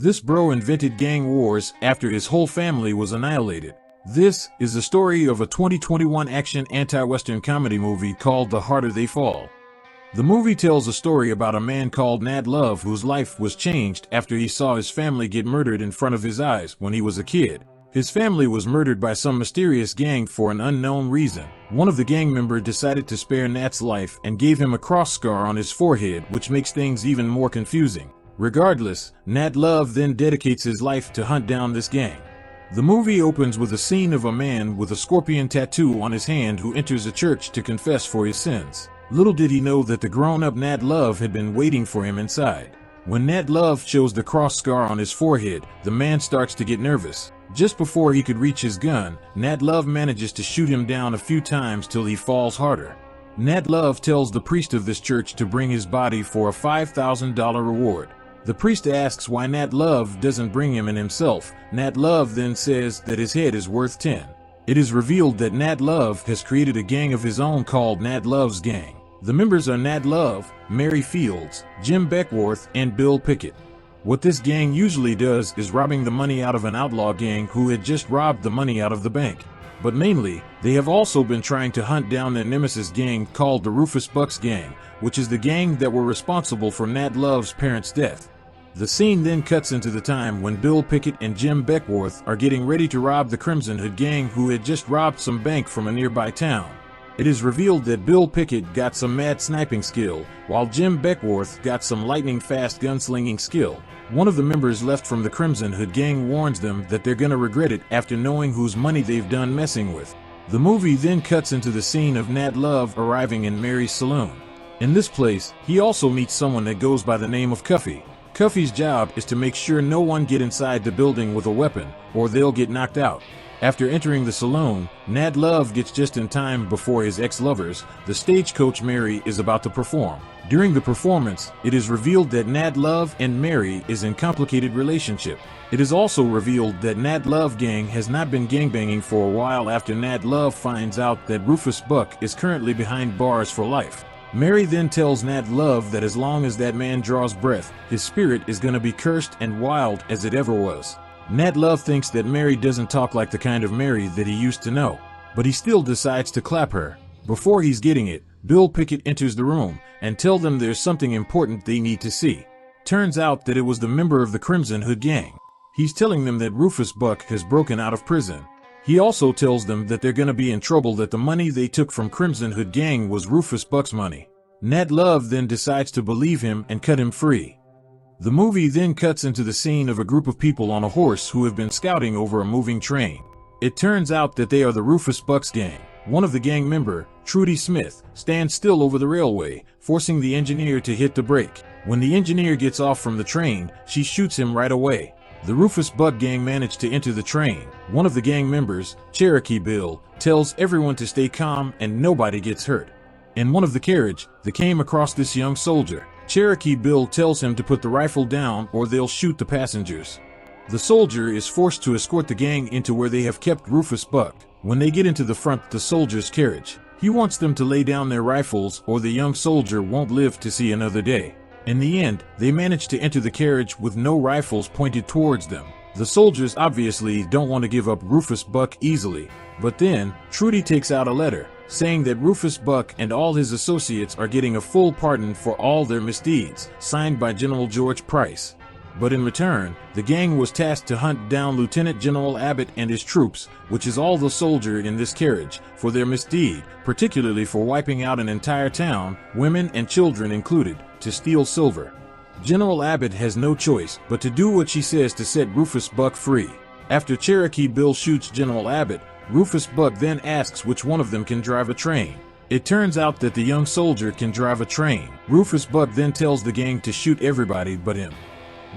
This bro invented gang wars after his whole family was annihilated. This is the story of a 2021 action anti-Western comedy movie called The Harder They Fall. The movie tells a story about a man called Nat Love whose life was changed after he saw his family get murdered in front of his eyes when he was a kid. His family was murdered by some mysterious gang for an unknown reason. One of the gang members decided to spare Nat's life and gave him a cross scar on his forehead, which makes things even more confusing. Regardless, Nat Love then dedicates his life to hunt down this gang. The movie opens with a scene of a man with a scorpion tattoo on his hand who enters a church to confess for his sins. Little did he know that the grown-up Nat Love had been waiting for him inside. When Nat Love shows the cross scar on his forehead, the man starts to get nervous. Just before he could reach his gun, Nat Love manages to shoot him down a few times till he falls harder. Nat Love tells the priest of this church to bring his body for a $5,000 reward. The priest asks why Nat Love doesn't bring him in himself. Nat Love then says that his head is worth 10. It is revealed that Nat Love has created a gang of his own called Nat Love's Gang. The members are Nat Love, Mary Fields, Jim Beckworth, and Bill Pickett. What this gang usually does is robbing the money out of an outlaw gang who had just robbed the money out of the bank. But mainly, they have also been trying to hunt down their nemesis gang called the Rufus Bucks Gang, which is the gang that were responsible for Nat Love's parents' death. The scene then cuts into the time when Bill Pickett and Jim Beckworth are getting ready to rob the Crimson Hood Gang who had just robbed some bank from a nearby town. It is revealed that Bill Pickett got some mad sniping skill, while Jim Beckworth got some lightning-fast gunslinging skill. One of the members left from the Crimson Hood Gang warns them that they're gonna regret it after knowing whose money they've done messing with. The movie then cuts into the scene of Nat Love arriving in Mary's saloon. In this place, he also meets someone that goes by the name of Cuffy. Cuffy's job is to make sure no one get inside the building with a weapon, or they'll get knocked out. After entering the saloon, Nat Love gets just in time before his ex-lovers, the stagecoach Mary, is about to perform. During the performance, it is revealed that Nat Love and Mary is in complicated relationship. It is also revealed that Nat Love Gang has not been gangbanging for a while after Nat Love finds out that Rufus Buck is currently behind bars for life. Mary then tells Nat Love that as long as that man draws breath, his spirit is gonna be cursed and wild as it ever was. Nat Love thinks that Mary doesn't talk like the kind of Mary that he used to know, but he still decides to clap her. Before he's getting it, Bill Pickett enters the room and tells them there's something important they need to see. Turns out that it was the member of the Crimson Hood Gang. He's telling them that Rufus Buck has broken out of prison. He also tells them that they're gonna be in trouble, that the money they took from Crimson Hood Gang was Rufus Buck's money. Nat Love then decides to believe him and cut him free. The movie then cuts into the scene of a group of people on a horse who have been scouting over a moving train. It turns out that they are the Rufus Bucks Gang. One of the gang member, Trudy Smith, stands still over the railway, forcing the engineer to hit the brake. When the engineer gets off from the train, she shoots him right away. The Rufus Buck Gang managed to enter the train. One of the gang members, Cherokee Bill, tells everyone to stay calm and nobody gets hurt. In one of the carriage, they came across this young soldier. Cherokee Bill tells him to put the rifle down or they'll shoot the passengers. The soldier is forced to escort the gang into where they have kept Rufus Buck. When they get into the front of the soldier's carriage, he wants them to lay down their rifles or the young soldier won't live to see another day. In the end, they manage to enter the carriage with no rifles pointed towards them. The soldiers obviously don't want to give up Rufus Buck easily, but then Trudy takes out a letter saying that Rufus Buck and all his associates are getting a full pardon for all their misdeeds, signed by General George Price. But in return, the gang was tasked to hunt down Lieutenant General Abbott and his troops, which is all the soldier in this carriage, for their misdeed, particularly for wiping out an entire town, women and children included, to steal silver. General Abbott has no choice but to do what she says to set Rufus Buck free. After Cherokee Bill shoots General Abbott, Rufus Buck then asks which one of them can drive a train. It turns out that the young soldier can drive a train. Rufus Buck then tells the gang to shoot everybody but him.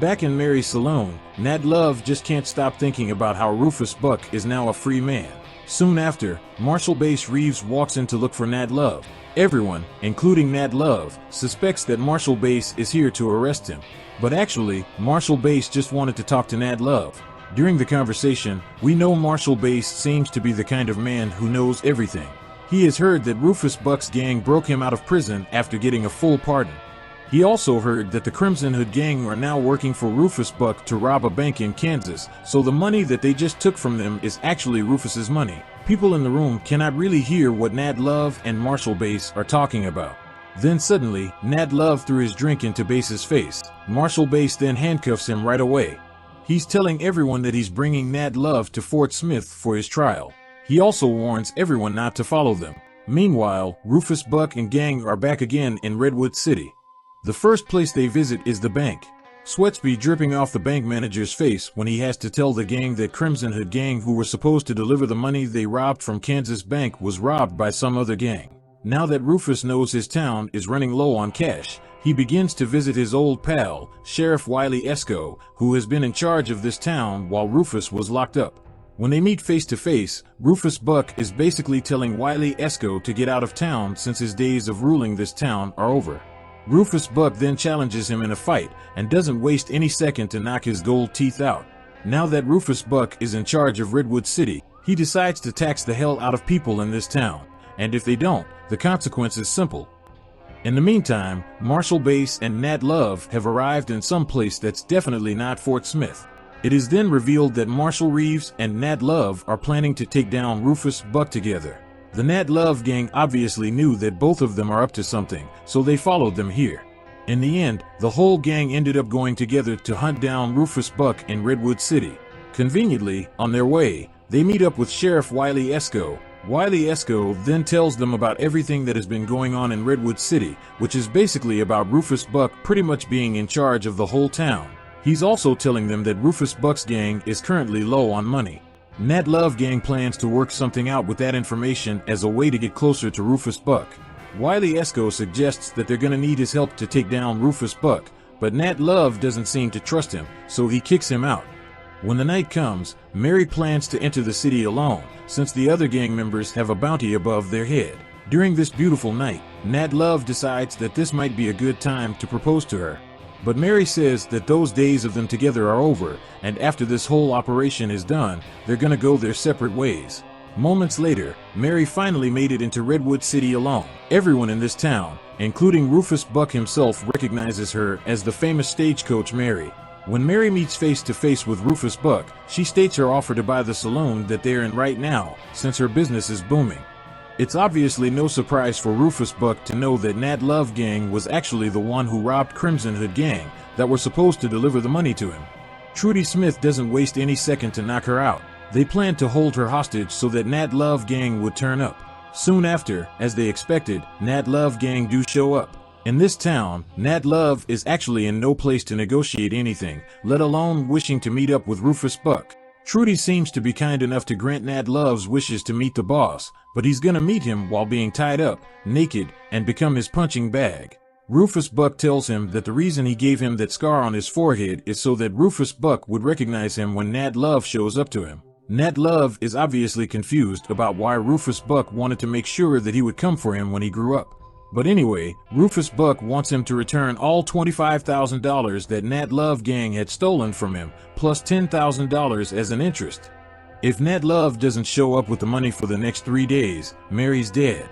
Back in Mary's saloon, Nat Love just can't stop thinking about how Rufus Buck is now a free man. Soon after, Marshal Bass Reeves walks in to look for Nat Love. Everyone, including Nat Love, suspects that Marshal Bass is here to arrest him. But actually, Marshal Bass just wanted to talk to Nat Love. During the conversation, we know Marshal Bass seems to be the kind of man who knows everything. He has heard that Rufus Buck's gang broke him out of prison after getting a full pardon. He also heard that the Crimson Hood gang are now working for Rufus Buck to rob a bank in Kansas, so the money that they just took from them is actually Rufus's money. People in the room cannot really hear what Nat Love and Marshall Bass are talking about. Then suddenly, Nat Love threw his drink into Bass's face. Marshall Bass then handcuffs him right away. He's telling everyone that he's bringing Nat Love to Fort Smith for his trial. He also warns everyone not to follow them. Meanwhile, Rufus Buck and gang are back again in Redwood City. The first place they visit is the bank. Sweat's be dripping off the bank manager's face when he has to tell the gang that Crimson Hood gang, who were supposed to deliver the money they robbed from Kansas Bank, was robbed by some other gang. Now that Rufus knows his town is running low on cash, he begins to visit his old pal, Sheriff Wiley Esco, who has been in charge of this town while Rufus was locked up. When they meet face to face, Rufus Buck is basically telling Wiley Esco to get out of town since his days of ruling this town are over. Rufus Buck then challenges him in a fight and doesn't waste any second to knock his gold teeth out. Now that Rufus Buck is in charge of Redwood City, he decides to tax the hell out of people in this town, and if they don't, the consequence is simple. In the meantime, Marshall Bass and Nat Love have arrived in some place that's definitely not Fort Smith. It is then revealed that Marshall Reeves and Nat Love are planning to take down Rufus Buck together. The Nat Love gang obviously knew that both of them are up to something, so they followed them here. In the end, the whole gang ended up going together to hunt down Rufus Buck in Redwood City. Conveniently, on their way, they meet up with Sheriff Wiley Esco. Wiley Esco then tells them about everything that has been going on in Redwood City, which is basically about Rufus Buck pretty much being in charge of the whole town. He's also telling them that Rufus Buck's gang is currently low on money. Nat Love gang plans to work something out with that information as a way to get closer to Rufus Buck. Wiley Esco suggests that they're gonna need his help to take down Rufus Buck, but Nat Love doesn't seem to trust him, so he kicks him out. When the night comes, Mary plans to enter the city alone, since the other gang members have a bounty above their head. During this beautiful night, Nat Love decides that this might be a good time to propose to her. But Mary says that those days of them together are over, and after this whole operation is done, they're gonna go their separate ways. Moments later, Mary finally made it into Redwood City alone. Everyone in this town, including Rufus Buck himself, recognizes her as the famous stagecoach Mary. When Mary meets face to face with Rufus Buck, she states her offer to buy the saloon that they're in right now, since her business is booming. It's obviously no surprise for Rufus Buck to know that Nat Love gang was actually the one who robbed Crimson Hood gang that were supposed to deliver the money to him. Trudy Smith doesn't waste any second to knock her out. They plan to hold her hostage so that Nat Love gang would turn up. Soon after, as they expected, Nat Love gang do show up. In this town, Nat Love is actually in no place to negotiate anything, let alone wishing to meet up with Rufus Buck. Trudy seems to be kind enough to grant Nat Love's wishes to meet the boss, but he's gonna meet him while being tied up, naked, and become his punching bag. Rufus Buck tells him that the reason he gave him that scar on his forehead is so that Rufus Buck would recognize him when Nat Love shows up to him. Nat Love is obviously confused about why Rufus Buck wanted to make sure that he would come for him when he grew up. But anyway, Rufus Buck wants him to return all $25,000 that Nat Love gang had stolen from him, plus $10,000 as an interest. If Nat Love doesn't show up with the money for the next 3 days, Mary's dead.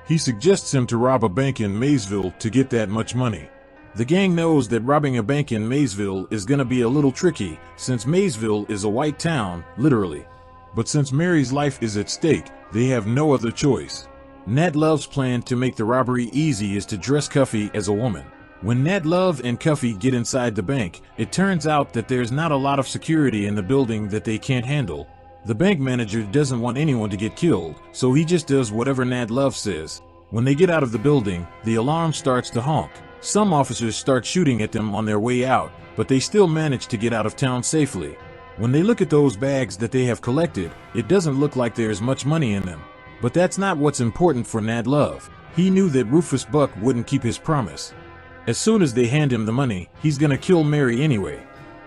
He suggests him to rob a bank in Maysville to get that much money. The gang knows that robbing a bank in Maysville is gonna be a little tricky, since Maysville is a white town, literally. But since Mary's life is at stake, they have no other choice. Nat Love's plan to make the robbery easy is to dress Cuffy as a woman. When Nat Love and Cuffy get inside the bank, it turns out that there's not a lot of security in the building that they can't handle. The bank manager doesn't want anyone to get killed, so he just does whatever Nat Love says. When they get out of the building, the alarm starts to honk. Some officers start shooting at them on their way out, but they still manage to get out of town safely. When they look at those bags that they have collected, it doesn't look like there's much money in them. But that's not what's important for Nat Love. He knew that Rufus Buck wouldn't keep his promise. As soon as they hand him the money, he's gonna kill Mary anyway.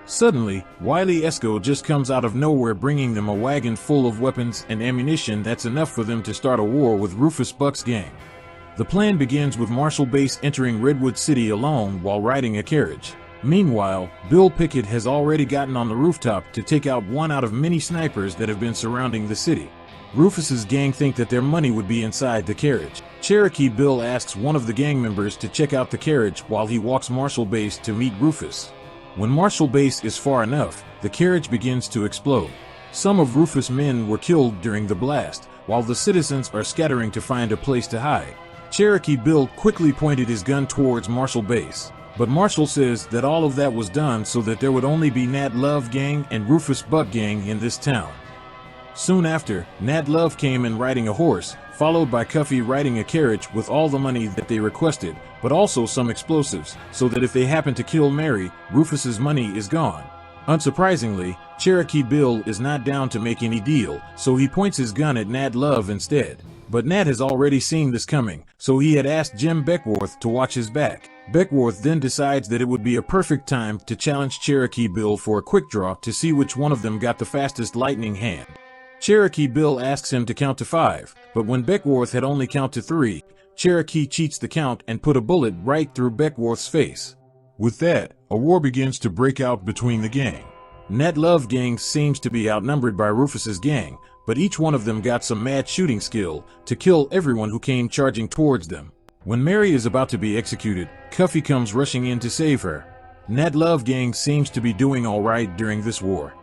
Suddenly, Wiley Esco just comes out of nowhere bringing them a wagon full of weapons and ammunition that's enough for them to start a war with Rufus Buck's gang. The plan begins with Marshall Bass entering Redwood City alone while riding a carriage. Meanwhile, Bill Pickett has already gotten on the rooftop to take out one out of many snipers that have been surrounding the city. Rufus's gang think that their money would be inside the carriage. Cherokee Bill asks one of the gang members to check out the carriage while he walks Marshall Base to meet Rufus. When Marshall Base is far enough, the carriage begins to explode. Some of Rufus' men were killed during the blast, while the citizens are scattering to find a place to hide. Cherokee Bill quickly pointed his gun towards Marshall Base, but Marshall says that all of that was done so that there would only be Nat Love gang and Rufus Buck gang in this town. Soon after, Nat Love came in riding a horse, followed by Cuffy riding a carriage with all the money that they requested, but also some explosives, so that if they happen to kill Mary, Rufus's money is gone. Unsurprisingly, Cherokee Bill is not down to make any deal, so he points his gun at Nat Love instead. But Nat has already seen this coming, so he had asked Jim Beckworth to watch his back. Beckworth then decides that it would be a perfect time to challenge Cherokee Bill for a quick draw to see which one of them got the fastest lightning hand. Cherokee Bill asks him to count to 5, but when Beckworth had only counted to 3, Cherokee cheats the count and put a bullet right through Beckworth's face. With that, a war begins to break out between the gang. Nat Love gang seems to be outnumbered by Rufus's gang, but each one of them got some mad shooting skill to kill everyone who came charging towards them. When Mary is about to be executed, Cuffy comes rushing in to save her. Nat Love gang seems to be doing alright during this war.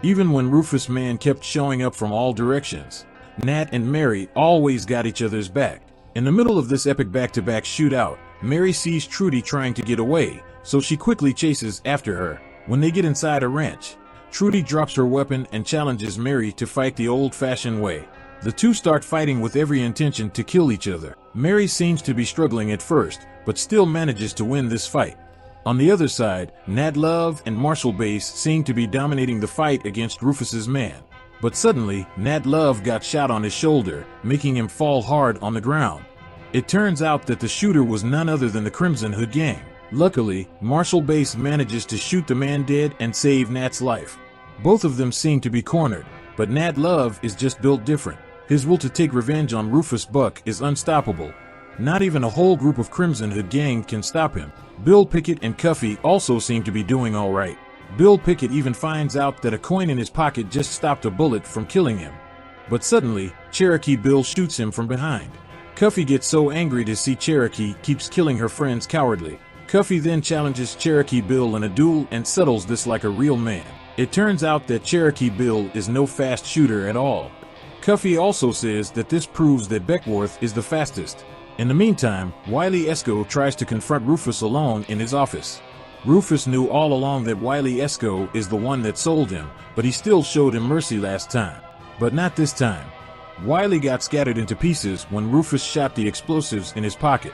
Even when Rufus' men kept showing up from all directions, Nat and Mary always got each other's back. In the middle of this epic back-to-back shootout, Mary sees Trudy trying to get away, so she quickly chases after her. When they get inside a ranch, Trudy drops her weapon and challenges Mary to fight the old-fashioned way. The two start fighting with every intention to kill each other. Mary seems to be struggling at first, but still manages to win this fight. On the other side, Nat Love and Marshall Base seem to be dominating the fight against Rufus's man. But suddenly, Nat Love got shot on his shoulder, making him fall hard on the ground. It turns out that the shooter was none other than the Crimson Hood gang. Luckily, Marshall Base manages to shoot the man dead and save Nat's life. Both of them seem to be cornered, but Nat Love is just built different. His will to take revenge on Rufus Buck is unstoppable. Not even a whole group of Crimson Hood gang can stop him. Bill Pickett and Cuffy also seem to be doing alright. Bill Pickett even finds out that a coin in his pocket just stopped a bullet from killing him. But suddenly, Cherokee Bill shoots him from behind. Cuffy gets so angry to see Cherokee keeps killing her friends cowardly. Cuffy then challenges Cherokee Bill in a duel and settles this like a real man. It turns out that Cherokee Bill is no fast shooter at all. Cuffy also says that this proves that Beckworth is the fastest. In the meantime, Wiley Esco tries to confront Rufus alone in his office. Rufus knew all along that Wiley Esco is the one that sold him, but he still showed him mercy last time. But not this time. Wiley got scattered into pieces when Rufus shot the explosives in his pocket.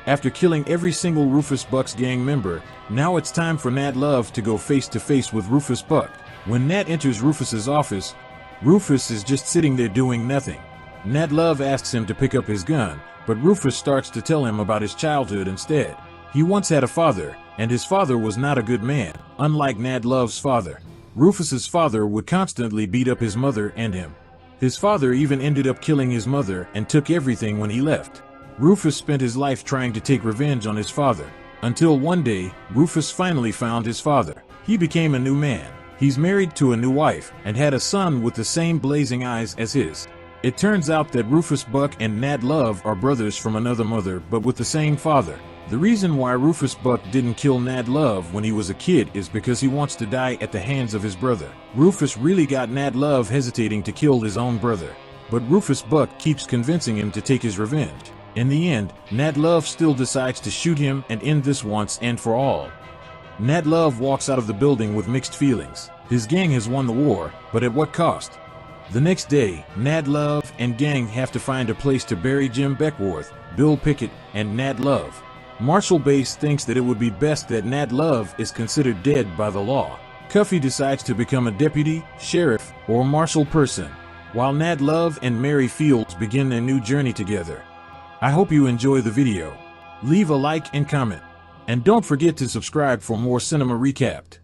After killing every single Rufus Buck's gang member, now it's time for Nat Love to go face to face with Rufus Buck. When Nat enters Rufus's office, Rufus is just sitting there doing nothing. Nat Love asks him to pick up his gun, but Rufus starts to tell him about his childhood instead. He once had a father, and his father was not a good man, unlike Nat Love's father. Rufus's father would constantly beat up his mother and him. His father even ended up killing his mother and took everything when he left. Rufus spent his life trying to take revenge on his father, until one day, Rufus finally found his father. He became a new man. He's married to a new wife, and had a son with the same blazing eyes as his. It turns out that Rufus Buck and Nat Love are brothers from another mother but with the same father. The reason why Rufus Buck didn't kill Nat Love when he was a kid is because he wants to die at the hands of his brother. Rufus really got Nat Love hesitating to kill his own brother, but Rufus Buck keeps convincing him to take his revenge. In the end, Nat Love still decides to shoot him and end this once and for all. Nat Love walks out of the building with mixed feelings. His gang has won the war, but at what cost? The next day, Nat Love and gang have to find a place to bury Jim Beckworth, Bill Pickett, and Nat Love. Marshall Base thinks that it would be best that Nat Love is considered dead by the law. Cuffy decides to become a deputy, sheriff, or marshal person, while Nat Love and Mary Fields begin their new journey together. I hope you enjoy the video. Leave a like and comment. And don't forget to subscribe for more cinema recapped.